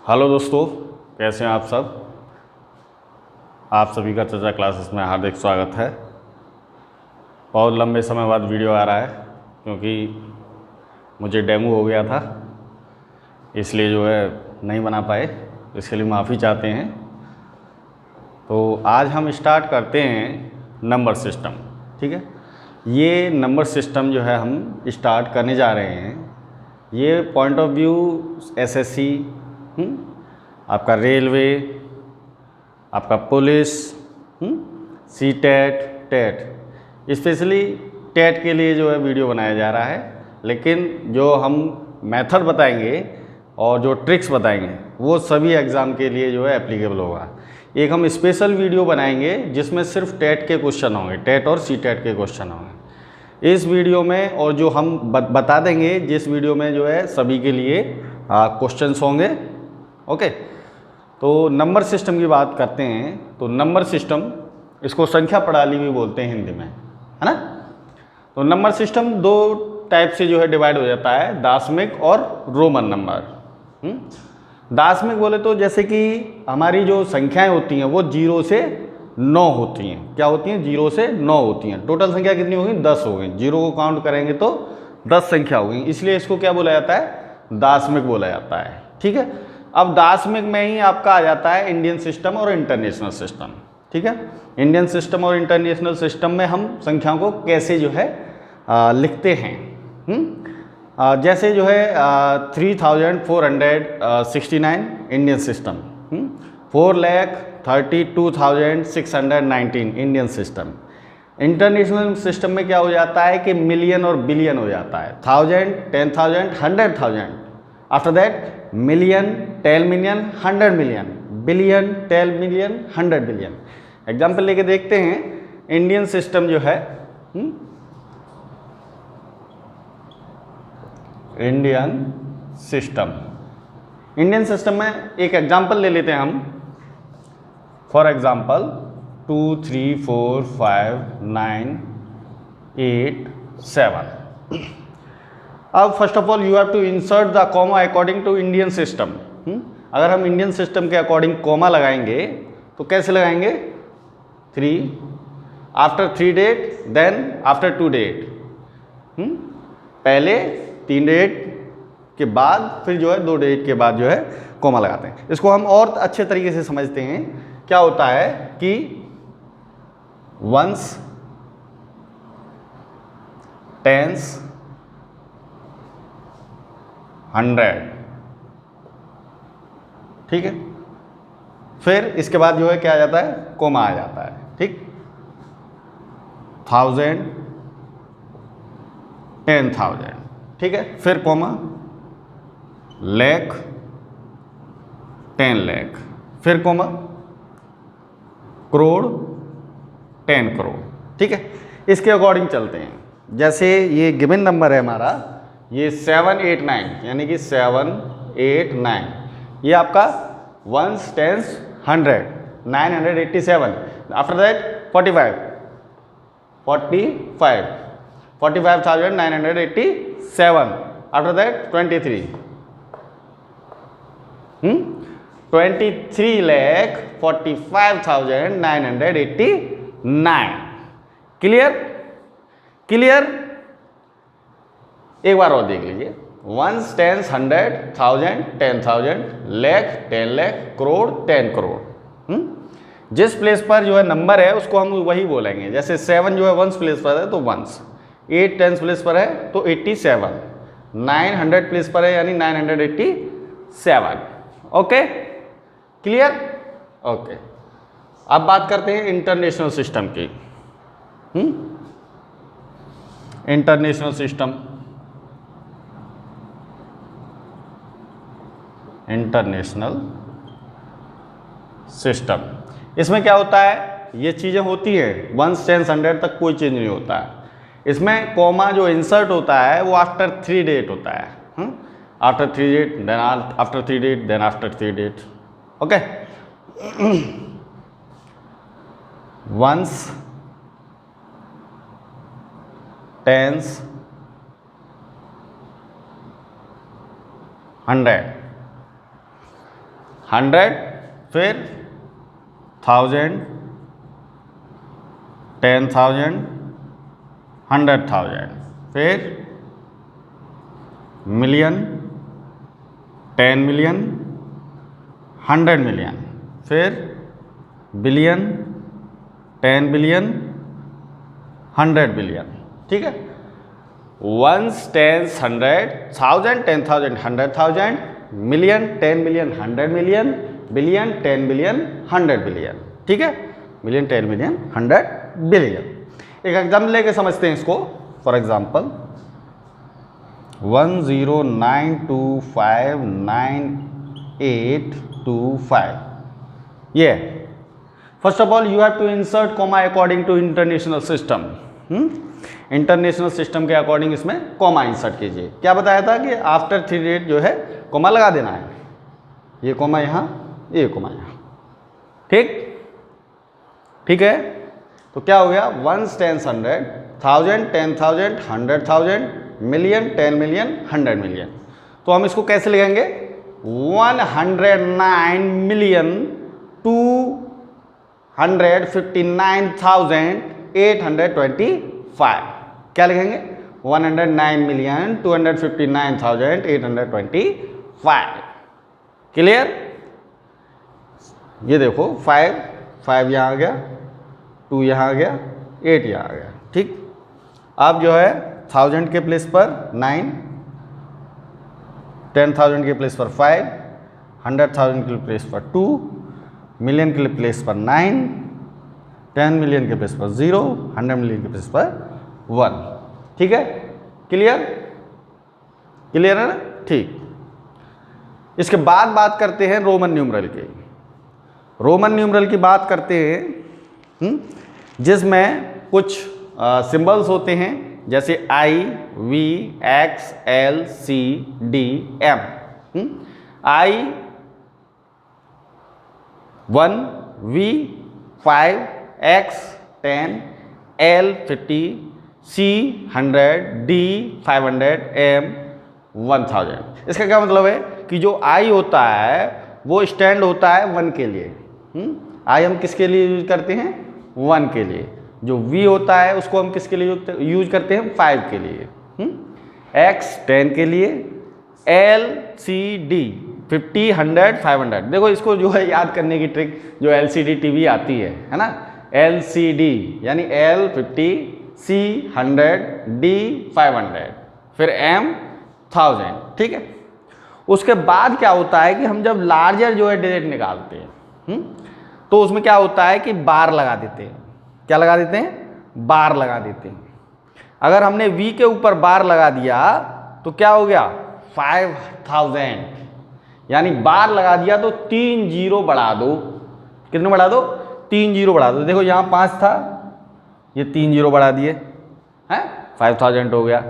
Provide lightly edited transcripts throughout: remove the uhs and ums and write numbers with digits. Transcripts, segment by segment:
Hello दोस्तों, कैसे हैं आप सब। आप सभी का चर्चा क्लासेस में हार्दिक स्वागत है। बहुत लंबे समय बाद वीडियो आ रहा है क्योंकि मुझे डेंगू हो गया था, इसलिए जो है नहीं बना पाए, इसके लिए माफ़ी चाहते हैं। तो आज हम स्टार्ट करते हैं नंबर सिस्टम। ठीक है, ये नंबर सिस्टम जो है हम स्टार्ट करने जा रहे हैं। ये पॉइंट ऑफ व्यू एसएससी, आपका रेलवे, आपका police, CTET, TET, specially TET के लिए जो है वीडियो बनाया जा रहा है। लेकिन जो हम मेथड बताएंगे और जो ट्रिक्स बताएंगे वो सभी एग्ज़ाम के लिए जो है एप्लीकेबल होगा। एक हम स्पेशल वीडियो बनाएंगे जिसमें सिर्फ टेट के क्वेश्चन होंगे, टेट और सीटेट के क्वेश्चन होंगे इस वीडियो में। और जो हम बता देंगे जिस वीडियो में जो है सभी के लिए क्वेश्चंस होंगे। ओके, तो नंबर सिस्टम की बात करते हैं। तो नंबर सिस्टम, इसको संख्या प्रणाली भी बोलते हैं हिंदी में, है ना। तो नंबर सिस्टम दो टाइप से जो है डिवाइड हो जाता है, दाशमिक और रोमन नंबर। दाशमिक बोले तो जैसे कि हमारी जो संख्याएं होती हैं वो 0 से 9 होती हैं। क्या होती हैं? 0 से 9 होती हैं। टोटल संख्या कितनी होगी? 10 हो गई। 0 को काउंट करेंगे तो 10 संख्या होगी, इसलिए इसको क्या बोला जाता है? दाशमिक बोला जाता है। ठीक है, अब दाशमिक में ही आपका आ जाता है इंडियन सिस्टम और इंटरनेशनल सिस्टम। ठीक है, इंडियन सिस्टम और इंटरनेशनल सिस्टम में हम संख्याओं को कैसे जो है लिखते हैं। जैसे जो है 3469 Indian system, 4,32,619 Indian system. International system में क्या हो जाता है कि मिलियन और बिलियन हो जाता है, 1000, 10,000, 100,000। After that million, 10 million, 100 million, billion, 10 million, 100 billion. Example लेके देखते हैं। इंडियन सिस्टम जो है, इंडियन सिस्टम में एक एग्जाम्पल ले लेते हैं हम। For example 2, 3, 4, 5, 9, 8, 7। अब first of all you have to insert the comma according to Indian system. अगर हम इंडियन सिस्टम के अकॉर्डिंग कॉमा लगाएंगे तो कैसे लगाएंगे? 3 after 3 date, then after 2 date. पहले 3 डेट के बाद फिर जो है 2 डेट के बाद जो है कॉमा लगाते हैं। इसको हम और अच्छे तरीके से समझते हैं। क्या होता है कि वंस, टेंस, 100। ठीक है, फिर इसके बाद जो है क्या आ जाता है? कॉमा आ जाता है। ठीक, 1000, 10,000। ठीक है, फिर कॉमा, लाख, 10 लाख, फिर कॉमा, करोड़, 10 करोड़। ठीक है, इसके अकॉर्डिंग चलते हैं। जैसे ये गिवन नंबर है हमारा, ये 789, यानी कि 789, ये आपका ones, tens, 100, 987। After that 45,987। After that 23, 23,45,989। Clear? एक बार और देख लीजिए। Ones, tens, 100, 1000, 10,000, lakh, 10 lakh, crore, 10 crore. जिस प्लेस पर जो है नंबर है उसको हम वही बोलेंगे। जैसे 7 जो है वंस प्लेस पर है तो वंस, 8 टेंस प्लेस पर है तो 87, 900 प्लेस पर है यानी 987। Okay, clear? ओके, अब बात करते हैं इंटरनेशनल सिस्टम की। इंटरनेशनल सिस्टम, इसमें क्या होता है? ये चीज़ें होती हैं, वंस, टेंस, 100 तक कोई चेंज नहीं होता है। इसमें कॉमा जो इंसर्ट होता है वो आफ्टर 3 डेट होता है। After 3 date, then after 3 date, then after 3 date. Okay, ones, tens, 100, 100, फिर 1000, 10,000, 100,000, फिर मिलियन, 10 मिलियन, 100 मिलियन, फिर बिलियन, 10 बिलियन, 100 बिलियन। ठीक है, 1, 10, 100, 1000, 10,000, 100,000, million, 10 million, 100 million, billion, 10 billion, 100 billion. ठीक है, मिलियन, 10 मिलियन, 100 बिलियन। एक एग्जाम्पल लेके समझते हैं इसको। फॉर एग्जाम्पल 1092592825, ये first of all you have to insert comma according to international system. International system के अकॉर्डिंग इसमें कॉमा इंसर्ट कीजिए। क्या बताया था कि आफ्टर 3 जो है कॉमा लगा देना है, ये कॉमा यहाँ, ये कॉमा यहाँ। ठीक है, तो क्या हो गया 1, 10, 100, 1000, 10,000, 100,000, मिलियन, 10 मिलियन, 100 मिलियन। तो हम इसको कैसे लिखेंगे, 109,259,825। क्या लिखेंगे, 109,259,825। क्लियर। ये देखो 5 यहाँ आ गया, 2 यहाँ आ गया, 8 यहाँ आ गया। ठीक, अब जो है 1000 के प्लेस पर 9, 10,000 के प्लेस पर 5, 100,000 के प्लेस पर 2, मिलियन के प्लेस पर 9, 10 मिलियन के प्लेस पर 0, 100 मिलियन के प्लेस पर 1। ठीक है, क्लियर है ना। ठीक, इसके बाद बात करते हैं रोमन न्यूमरल की। रोमन न्यूमरल की बात करते हैं जिसमें कुछ सिंबल्स होते हैं, जैसे I, V, X, L, C, D, M। I 1, V 5, X 10, L 50, C 100, D 500, M 1000। इसका क्या मतलब है कि जो I होता है वो स्टैंड होता है 1 के लिए। I हम किसके लिए यूज करते हैं, 1 के लिए। जो V होता है उसको हम किसके लिए यूज करते हैं, 5 के लिए। X 10 के लिए, L, C, D 50, 100, 500। देखो इसको जो है याद करने की ट्रिक जो LCD टीवी आती है ना, LCD यानी L 50, C 100, D 500, फिर M 1000। ठीक है, उसके बाद क्या होता है कि हम जब लार्जर जो है डिजिट निकालते हैं तो उसमें क्या होता है कि बार लगा देते हैं। क्या लगा देते हैं, बार लगा देते हैं। अगर हमने V के ऊपर बार लगा दिया तो क्या हो गया 5000, यानी बार लगा दिया तो 3 जीरो बढ़ा दो। कितने बढ़ा दो, 3 जीरो बढ़ा दो। देखो यहाँ 5 था, ये 3 जीरो बढ़ा दिए हैं, 5000 हो गया।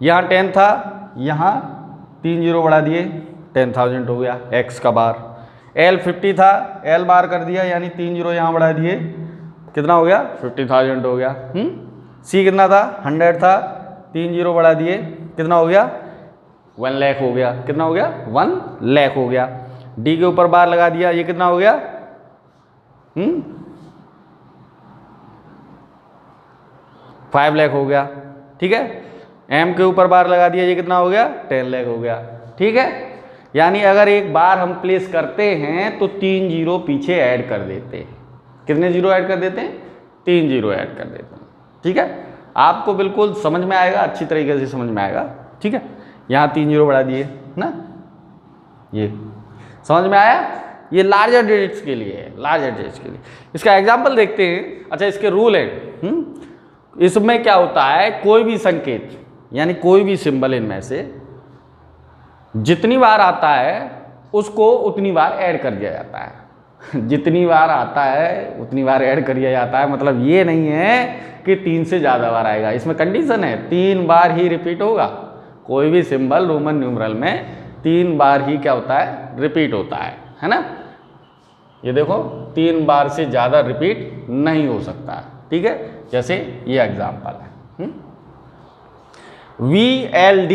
यहाँ 10 था, यहाँ 3 जीरो बढ़ा दिए, 10,000 हो गया X का बार। L 50 था, L बार कर दिया, यानी 3 जीरो यहाँ बढ़ा दिए, कितना हो गया 50,000 हो गया। C कितना था, 100 था, 3 जीरो बढ़ा दिए, कितना हो गया 1 लाख हो गया। कितना हो गया 1 लाख हो गया। D के ऊपर बार लगा दिया, ये कितना हो गया 5 लाख हो गया। ठीक है, M के ऊपर बार लगा दिया, ये कितना हो गया 10 लाख हो गया। ठीक है, यानी अगर एक बार हम प्लेस करते हैं तो 3 जीरो पीछे ऐड कर देते हैं। कितने जीरो ऐड कर देते हैं, 3 जीरो ऐड कर देते हैं। ठीक है, आपको बिल्कुल समझ में आएगा, अच्छी तरीके से समझ में आएगा। ठीक है, यहाँ 3 जीरो बढ़ा दिए ना, ये समझ में आया। ये लार्जर डिजिट्स के लिए है, लार्जर डिजिट्स के लिए। इसका एग्जांपल देखते हैं। अच्छा, इसके रूल है। इसमें क्या होता है, कोई भी संकेत यानी कोई भी सिंबल इनमें से जितनी बार आता है उसको उतनी बार ऐड कर दिया जाता है। जितनी बार आता है उतनी बार ऐड कर दिया जाता है, मतलब ये नहीं है कि 3 से ज़्यादा बार आएगा। इसमें कंडीशन है 3 बार ही रिपीट होगा। कोई भी सिंबल रोमन न्यूमरल में 3 बार ही क्या होता है, रिपीट होता है ना। ये देखो 3 बार से ज़्यादा रिपीट नहीं हो सकता। ठीक है, जैसे ये एग्जाम्पल है VLD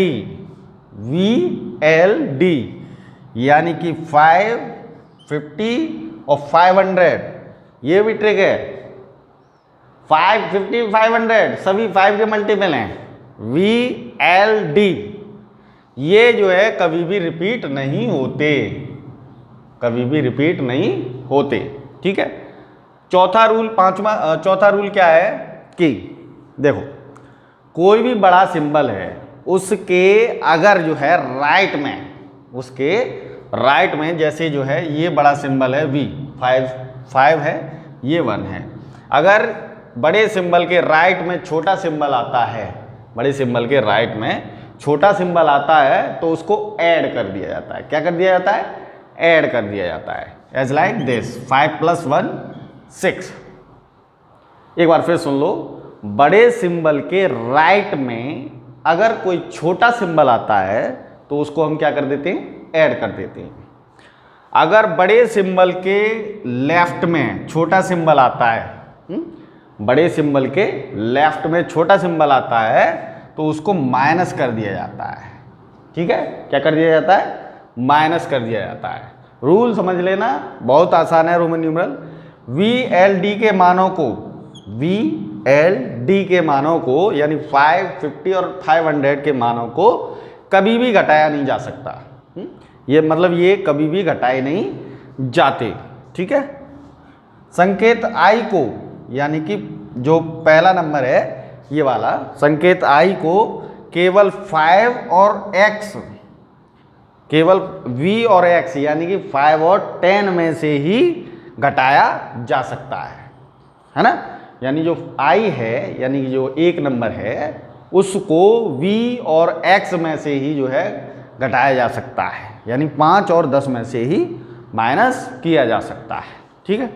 यानी कि 5, 50 और 500, ये भी ट्रिक है। 550 500 सभी 5 के मल्टीपल हैं। VLD ये जो है कभी भी रिपीट नहीं होते, कभी भी रिपीट नहीं होते। ठीक है। चौथा रूल क्या है कि देखो, कोई भी बड़ा सिंबल है उसके अगर जो है राइट में, उसके राइट में, जैसे जो है ये बड़ा सिंबल है V, 5 है, ये 1 है, अगर बड़े सिंबल के राइट में छोटा सिंबल आता है, बड़े सिंबल के राइट में छोटा सिंबल आता है तो उसको ऐड कर दिया जाता है। क्या कर दिया जाता है? ऐड कर दिया जाता है। As like this 5 + 1 6। एक बार फिर सुन लो, बड़े सिंबल के राइट में अगर कोई छोटा सिंबल आता है तो उसको हम क्या कर देते हैं? ऐड कर देते हैं। अगर बड़े सिंबल के लेफ्ट में छोटा सिंबल आता है, बड़े सिंबल के लेफ्ट में छोटा सिंबल आता है तो उसको माइनस कर दिया जाता है। ठीक है, क्या कर दिया जाता है? माइनस कर दिया जाता है। रूल समझ लेना, बहुत आसान है। रोमन न्यूमरल VLD के मानों को, VLD के मानों को यानी 5, 50 और 500 के मानों को कभी भी घटाया नहीं जा सकता। ये मतलब ये कभी भी घटाए नहीं जाते। ठीक है। संकेत I को, यानी कि जो पहला नंबर है ये वाला, संकेत I को केवल 5 और X, केवल V और X यानी कि 5 और 10 में से ही घटाया जा सकता है ना। यानी जो I है, यानी कि जो एक नंबर है, उसको V और X में से ही जो है घटाया जा सकता है, यानी 5 और 10 में से ही माइनस किया जा सकता है। ठीक है।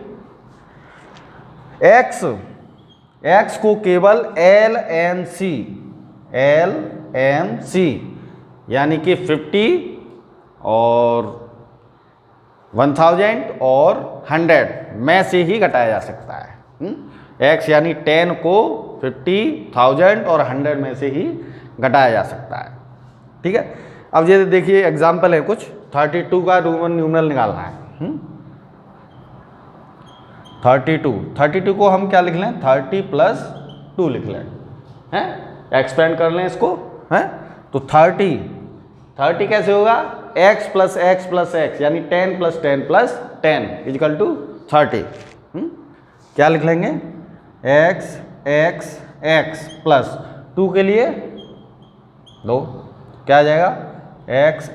X को केवल LMC यानी कि 50 और 1000 और 100 में से ही घटाया जा सकता है। X यानी 10 को 50, 1000 और 100 में से ही घटाया जा सकता है। ठीक है। अब ये देखिए एग्जाम्पल है कुछ। 32 का रोमन न्यूमरल निकालना है। 32 को हम क्या लिख लें? 30 + 2 लिख लें, हैं? एक्सपेंड कर लें इसको, हैं? तो 30 कैसे होगा? X + X + X यानी 10 + 10 + 10 = 30। क्या लिख लेंगे? X प्लस 2 के लिए 2, क्या आ जाएगा? X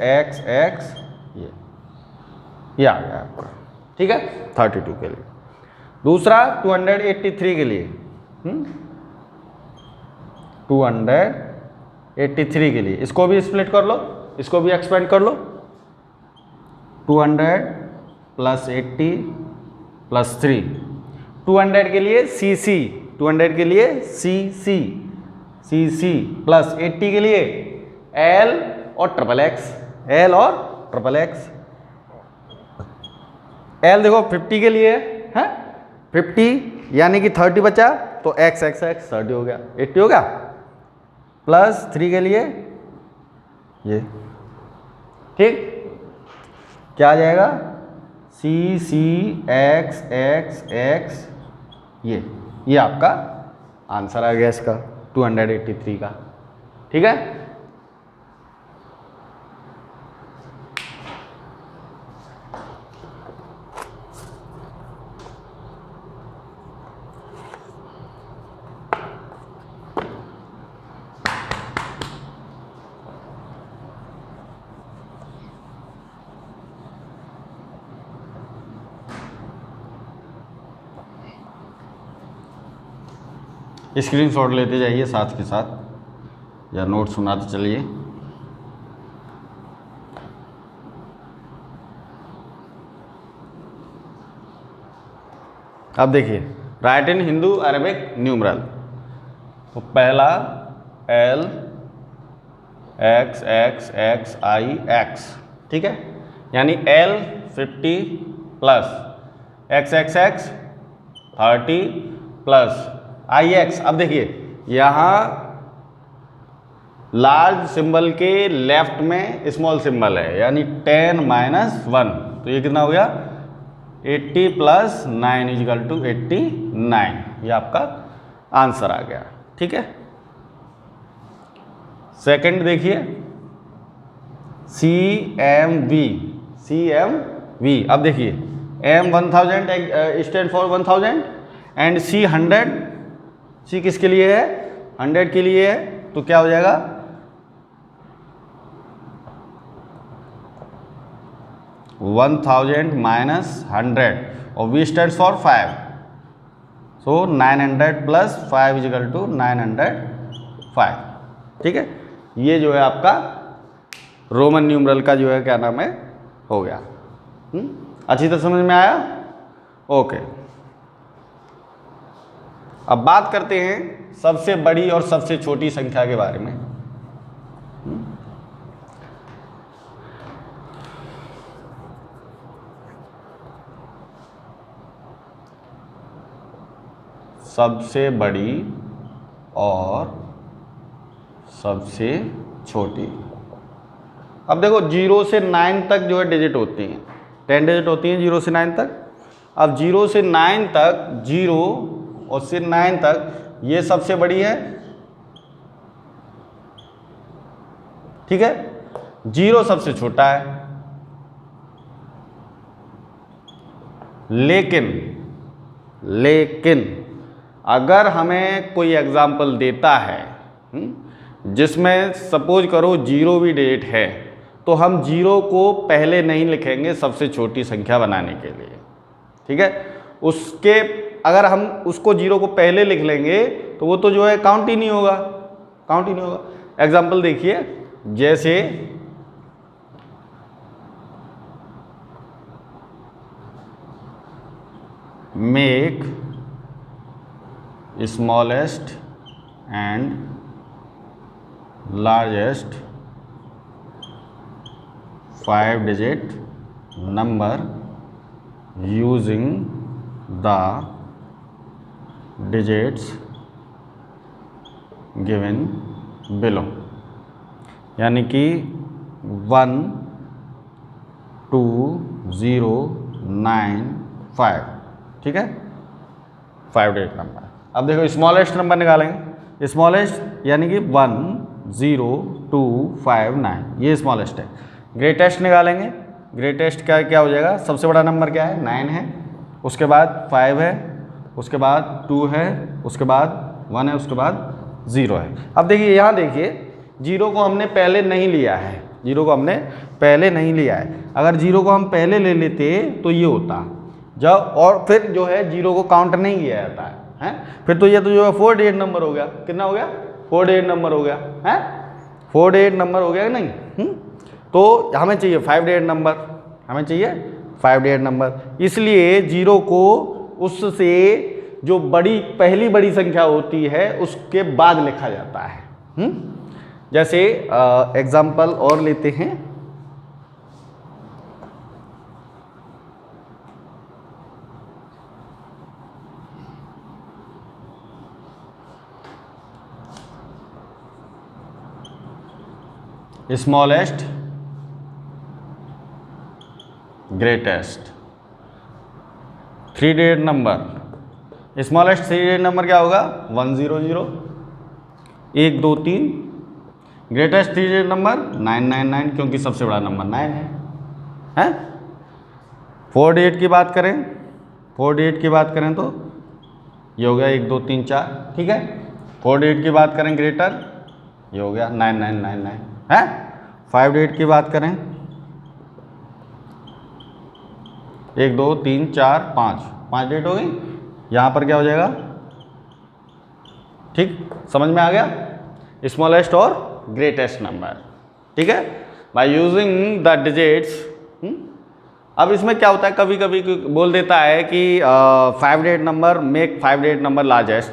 ये आ गया आपका। ठीक है, 32 के लिए। दूसरा 283 के लिए, 283 के लिए इसको भी स्प्लिट कर लो, इसको भी एक्सपेंड कर लो। 200 + 80 + 3, 200 के लिए CC, 200 के लिए CC प्लस 80 के लिए L और XXX, L और XXX। L देखो 50 के लिए है, 50 यानी कि 30 बचा तो XXX 30 हो गया, 80 हो गया। प्लस 3 के लिए ये, ठीक, क्या आ जाएगा? CC XXX, ये आपका आंसर आ गया इसका 283 का। ठीक है, स्क्रीनशॉट लेते जाइए साथ के साथ, या नोट सुनाते चलिए। अब देखिए, राइट इन हिंदू अरेबिक न्यूमरल। तो पहला L XXXIX, ठीक है, यानी L 50 plus XXX 30 plus IX। अब देखिए यहाँ लार्ज सिंबल के लेफ्ट में स्मॉल सिंबल है, यानी 10 - 1, तो ये कितना हो गया? 80 प्लस 9 इजिकल टू 89, ये आपका आंसर आ गया। ठीक है, सेकंड देखिए, CMV। अब देखिए M 1000 stand for 1000 and C 100, C किसके लिए है? 100 के लिए है, तो क्या हो जाएगा? 1000 माइनस 100 और V stand for 5, so 900 plus 5 equal to 905। ठीक है, ये जो है आपका रोमन न्यूमरल का जो है क्या नाम है, हो गया। अच्छी तरह समझ में आया? ओके, अब बात करते हैं सबसे बड़ी और सबसे छोटी संख्या के बारे में। सबसे बड़ी और सबसे छोटी। अब देखो 0 से 9 तक जो है डिजिट होती हैं, 10 डिजिट होती हैं 0 से 9 तक। अब 0 से 9 तक, 0 और से 9 तक ये सबसे बड़ी है। ठीक है, 0 सबसे छोटा है। लेकिन अगर हमें कोई एग्जाम्पल देता है जिसमें सपोज करो 0 भी डिजिट है, तो हम 0 को पहले नहीं लिखेंगे सबसे छोटी संख्या बनाने के लिए। ठीक है, उसके अगर हम उसको 0 को पहले लिख लेंगे तो वो तो जो है काउंट ही नहीं होगा। एग्जाम्पल देखिए, जैसे make smallest and largest 5 digit number using the digits given below. यानी कि 1 2 0 9 5। ठीक है, 5 डिजिट नंबर। अब देखो स्मॉलेस्ट नंबर निकालेंगे। स्मॉलेस्ट यानी कि 1 0 2 5 9, ये स्मॉलेस्ट है। ग्रेटेस्ट निकालेंगे। ग्रेटेस्ट का क्या हो जाएगा? सबसे बड़ा नंबर क्या है? 9 है, उसके बाद 5 है, उसके बाद 2 है, उसके बाद 1 है, उसके बाद 0 है। अब देखिए यहाँ देखिए 0 को हमने पहले नहीं लिया है, 0 को हमने पहले नहीं लिया है। अगर 0 को हम पहले ले लेते तो ये होता जब, और फिर जो है 0 को काउंट नहीं किया जाता है, फिर तो ये तो जो है 4 डिजिट नंबर हो गया। कितना हो गया? 4 डिजिट नंबर हो गया है, 4 डिजिट नंबर हो गया कि नहीं? तो हमें चाहिए 5 डिजिट नंबर, हमें चाहिए 5 डिजिट नंबर। इसलिए 0 को उससे जो पहली बड़ी संख्या होती है उसके बाद लिखा जाता है। जैसे एग्जाम्पल और लेते हैं। Smallest greatest 3 digit number. Smallest 3 digit number क्या होगा? 100 1 2 3। ग्रेटेस्ट 3 डिजिट नंबर 999, क्योंकि सबसे बड़ा नंबर 9 है। 4 डिजिट की बात करें, 4 डिजिट की बात करें तो ये हो गया 1 2 3 4। ठीक है, 4 डिजिट की बात करें ग्रेटर, ये हो गया 9999 है। 5 डिजिट की बात करें 1 2 3 4 5 डिजिट हो गई। यहाँ पर क्या हो जाएगा? ठीक, समझ में आ गया? स्मॉलेस्ट और ग्रेटेस्ट नंबर। ठीक है, बाय यूजिंग द डिजिट्स। अब इसमें क्या होता है, कभी कभी बोल देता है कि 5 digit number make 5 digit number largest.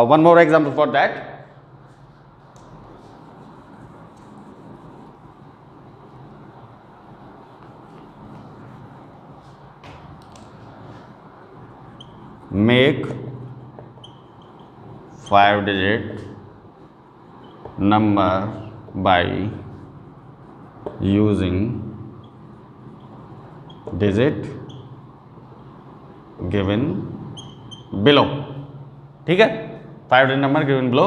One more example for that. Make 5 digit number by using digit given below, ठीक है, 5 digit number given below,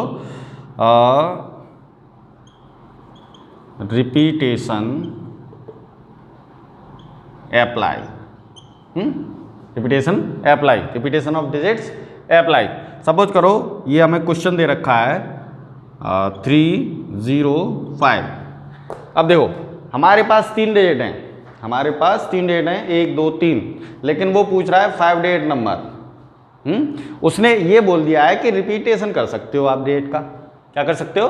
repetition apply, repetition of digits apply. Suppose करो ये हमें क्वेश्चन दे रखा है 305। अब देखो हमारे पास 3 डिजिट हैं, 1 2 3, लेकिन वो पूछ रहा है 5 डिजिट नंबर। उसने ये बोल दिया है कि रिपीटेशन कर सकते हो आप डिजिट का। क्या कर सकते हो?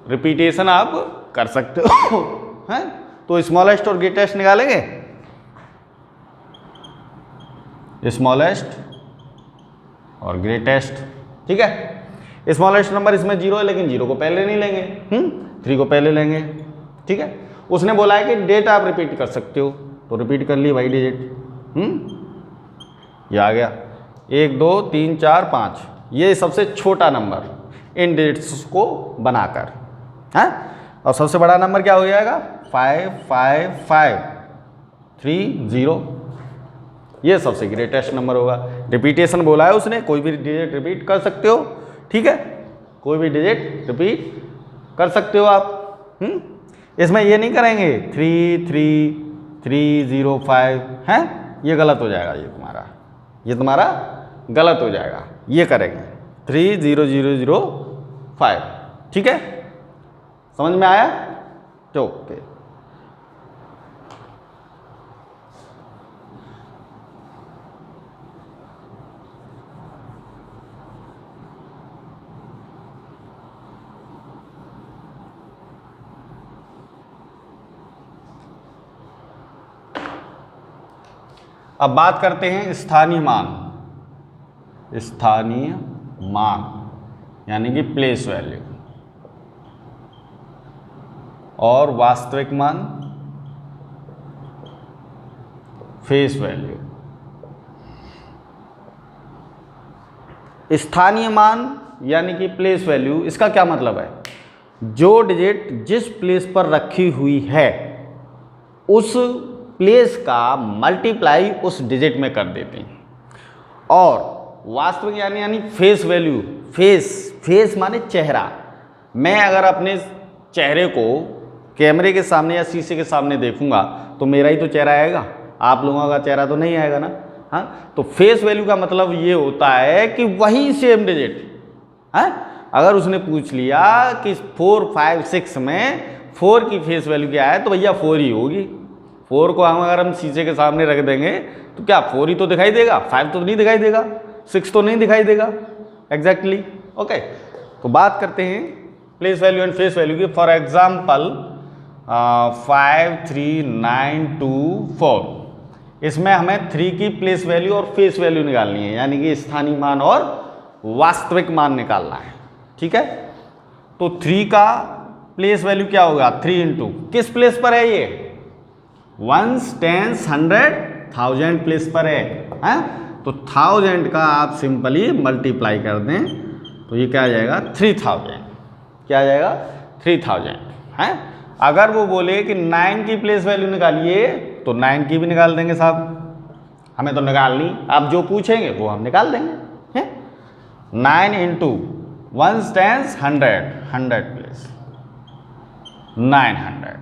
रिपीटेशन आप कर सकते हो हैं? तो स्मॉलेस्ट और ग्रेटेस्ट निकालेंगे, स्मॉलेस्ट और ग्रेटेस्ट, ठीक है। स्मॉलेस्ट नंबर इसमें 0 है, लेकिन 0 को पहले नहीं लेंगे, 3 को पहले लेंगे, ठीक है। उसने बोला है कि डेट आप रिपीट कर सकते हो, तो रिपीट कर लिए भाई डिजिट, ये आ गया 1 2 3 4 5, ये सबसे छोटा नंबर इन डिजिट्स को बनाकर है। और सबसे बड़ा नंबर क्या हो जाएगा? 5 5 5 3 0, ये सबसे ग्रेटेस्ट नंबर होगा। रिपीटेशन बोला है उसने, कोई भी डिजिट रिपीट कर सकते हो, ठीक है, कोई भी डिजिट रिपीट कर सकते हो आप। इसमें ये नहीं करेंगे 3 3 3 0 5 है, ये गलत हो जाएगा, ये तुम्हारा गलत हो जाएगा। ये करेंगे 3 0 0 0 5, ठीक है, समझ में आया? ओके। अब बात करते हैं स्थानीय मान यानी कि प्लेस वैल्यू, और वास्तविक मान फेस वैल्यू। स्थानीय मान यानी कि प्लेस वैल्यू, इसका क्या मतलब है? जो डिजिट जिस प्लेस पर रखी हुई है उस प्लेस का मल्टीप्लाई उस डिजिट में कर देते हैं। और वास्तविक यानी फेस वैल्यू, फेस माने चेहरा। मैं अगर अपने चेहरे को कैमरे के सामने या शीशे के सामने देखूंगा तो मेरा ही तो चेहरा आएगा, आप लोगों का चेहरा तो नहीं आएगा ना। हाँ, तो फेस वैल्यू का मतलब ये होता है कि वही सेम डिजिट है। अगर उसने पूछ लिया कि 4 5 6 में 4 की फेस वैल्यू क्या है, तो भैया 4 ही होगी। 4 को अगर हम शीशे के सामने रख देंगे तो क्या 4 ही तो दिखाई देगा, 5 तो नहीं दिखाई देगा, 6 तो नहीं दिखाई देगा एग्जैक्टली। ओके, तो बात करते हैं place value and face value की। फॉर एग्जाम्पल 5 3 9 2 4, इसमें हमें 3 की प्लेस वैल्यू और फेस वैल्यू निकालनी है, यानी कि स्थानीय मान और वास्तविक मान निकालना है, ठीक है। तो 3 का प्लेस वैल्यू क्या होगा? 3 इंटू किस प्लेस पर है ये? 1s 10s 100 1000 प्लेस पर है? तो 1000 का आप सिंपली मल्टीप्लाई कर दें तो ये क्या आ जाएगा? 3000। क्या आ जाएगा? 3000 है। अगर वो बोले कि 9 की प्लेस वैल्यू निकालिए तो 9 की भी निकाल देंगे साहब, हमें तो निकालनी, आप जो पूछेंगे वो हम निकाल देंगे, है। 9 इंटू 1s 10s 100 प्लेस 900।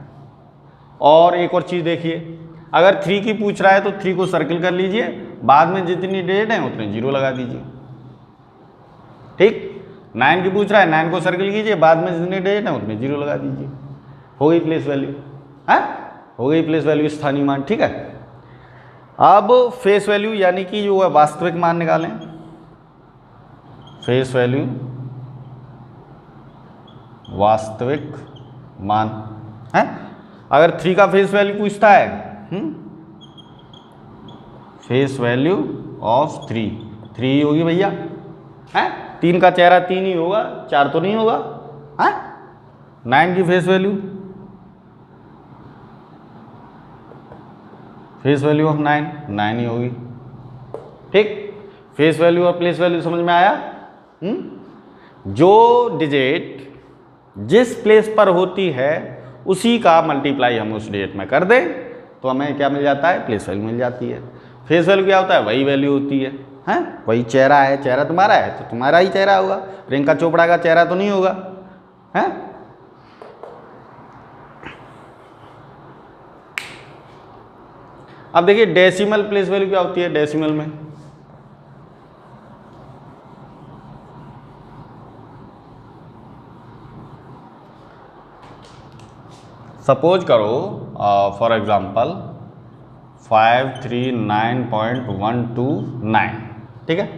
और एक और चीज़ देखिए, अगर 3 की पूछ रहा है तो 3 को सर्किल कर लीजिए, बाद में जितनी डेट है उतने 0 लगा दीजिए, ठीक। 9 की पूछ रहा है, 9 को सर्किल कीजिए, बाद में जितनी डेट है उतने 0 लगा दीजिए, हो गई प्लेस वैल्यू, है, हो गई प्लेस वैल्यू स्थानीय मान, ठीक है। अब फेस वैल्यू यानी कि जो है वास्तविक मान निकालें। फेस वैल्यू वास्तविक मान है। अगर 3 का फेस वैल्यू पूछता है, फेस वैल्यू ऑफ 3 ही होगी भैया, है। 3 का चेहरा 3 ही होगा, 4 तो नहीं होगा, है। 9 की फेस वैल्यू ऑफ 9 ही होगी, ठीक। फेस वैल्यू और प्लेस वैल्यू समझ में आया? जो डिजिट जिस प्लेस पर होती है उसी का मल्टीप्लाई हम उस डिजिट में कर दें तो हमें क्या मिल जाता है? प्लेस वैल्यू मिल जाती है। फेस वैल्यू क्या होता है? वही वैल्यू होती है, हैं? वही चेहरा है, चेहरा तुम्हारा है तो तुम्हारा ही चेहरा होगा, प्रियंका चोपड़ा का चेहरा तो नहीं होगा, हैं? अब देखिए डेसिमल प्लेस वैल्यू क्या होती है डेसिमल में। सपोज करो फॉर एग्जांपल 539.129, ठीक है।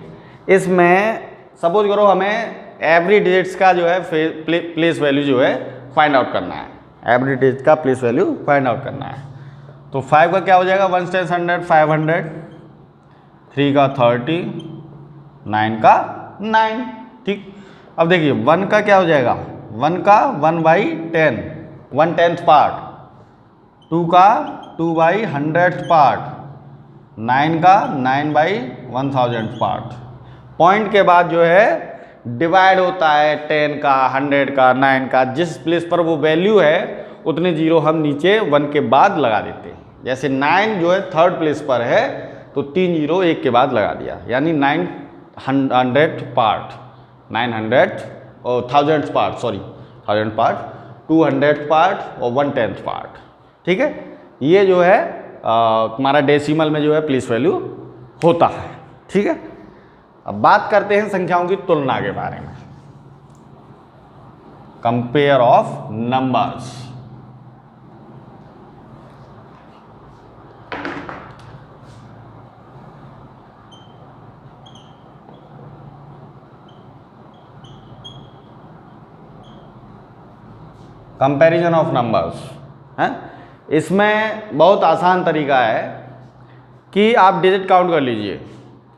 इसमें सपोज करो हमें एवरी डिजिट्स का जो है प्लेस वैल्यू जो है फाइंड आउट करना है, एवरी डिजिट का प्लेस वैल्यू फाइंड आउट करना है। तो 5 का क्या हो जाएगा, 1 10 100 500, 3 का 30, 9 का 9, ठीक। अब देखिए 1 का क्या हो जाएगा, 1 का 1/10 1/10 पार्ट, 2 का 2/100 पार्ट, 9 का 9/1000 पार्ट। पॉइंट के बाद जो है डिवाइड होता है 10 का 100 का 9 का, जिस प्लेस पर वो वैल्यू है उतने जीरो हम नीचे 1 के बाद लगा देते हैं। जैसे 9 जो है थर्ड प्लेस पर है तो 3 जीरो 1 के बाद लगा दिया, यानी 900 पार्ट, 900 और 1000 पार्ट, सॉरी 1000 पार्ट, 200 पार्ट और 1/10 पार्ट, ठीक है। ये जो है तुम्हारा डेसिमल में जो है प्लेस वैल्यू होता है, ठीक है। अब बात करते हैं संख्याओं की तुलना के बारे में, compare of numbers. Comparison of numbers है, इसमें बहुत आसान तरीका है कि आप डिजिट काउंट कर लीजिए।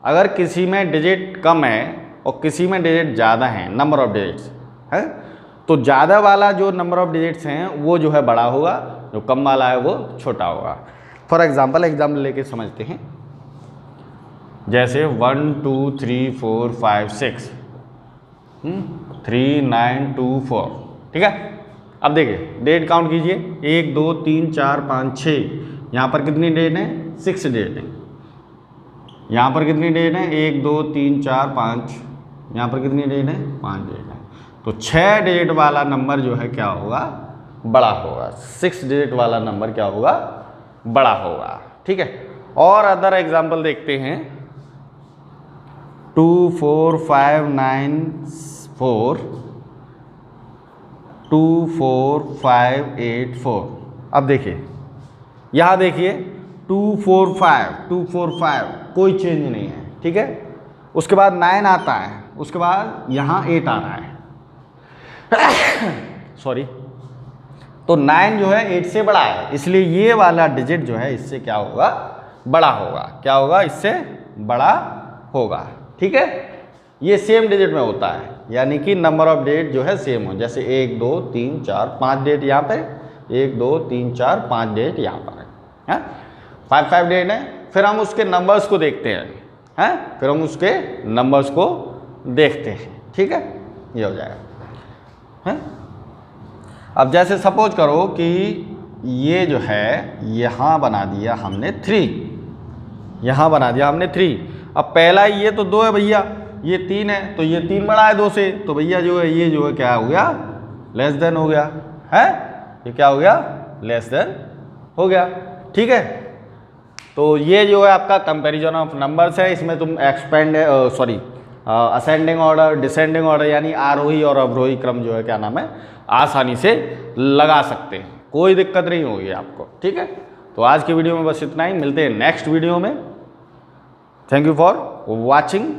अगर किसी में डिजिट कम है और किसी में डिजिट ज़्यादा हैं, नंबर ऑफ डिजिट्स है, तो ज़्यादा वाला जो नंबर ऑफ डिजिट्स हैं वो जो है बड़ा होगा, जो कम वाला है वो छोटा होगा। फॉर एग्जाम्पल लेके समझते हैं। जैसे 1 2 3 4 5 6 3 9 2 4, ठीक है। अब देखिए डेट काउंट कीजिए, 1 2 3 4 5 6, यहाँ पर कितनी डेट है, 6 डेट है। यहाँ पर कितनी डेट है, 1 2 3 4 5, यहाँ पर कितनी डेट है, 5 डेट है। तो 6 डिजिट वाला नंबर जो है क्या होगा, बड़ा होगा। 6 डिजिट वाला नंबर क्या होगा, बड़ा होगा, ठीक है। और अदर एग्जाम्पल देखते हैं। 2 4 5 9 4 2 4 5 8 4। अब देखिए यहाँ देखिए 2 4 5 कोई चेंज नहीं है, ठीक है। उसके बाद 9 आता है, उसके बाद यहाँ 8 आ रहा है सॉरी। तो 9 जो है 8 से बड़ा है, इसलिए ये वाला डिजिट जो है इससे क्या होगा, बड़ा होगा। क्या होगा, इससे बड़ा होगा, ठीक है। ये सेम डिजिट में होता है, यानी कि नंबर ऑफ डिजिट जो है सेम हो। जैसे 1 2 3 4 5 डिजिट यहाँ पर, 1 2 3 4 5 डिजिट यहाँ पर है, 5 डिजिट है। फिर हम उसके नंबर्स को देखते हैं, फिर हम उसके नंबर्स को देखते हैं, ठीक है। ये हो जाएगा है। अब जैसे सपोज करो कि ये जो है यहाँ बना दिया हमने 3, यहाँ बना दिया हमने 3। अब पहला ये तो 2 है भैया, ये 3 है, तो ये 3 बड़ा है 2 से, तो भैया जो है ये जो है क्या हो गया, लेस देन हो गया है। ये क्या हो गया, लेस देन हो गया, ठीक है। तो ये जो है आपका कंपैरिजन ऑफ नंबर्स है। इसमें तुम असेंडिंग ऑर्डर, डिसेंडिंग ऑर्डर यानी आरोही और अवरोही क्रम जो है क्या नाम है, आसानी से लगा सकते हैं, कोई दिक्कत नहीं होगी आपको, ठीक है। तो आज की वीडियो में बस इतना ही, मिलते हैं नेक्स्ट वीडियो में। Thank you for watching.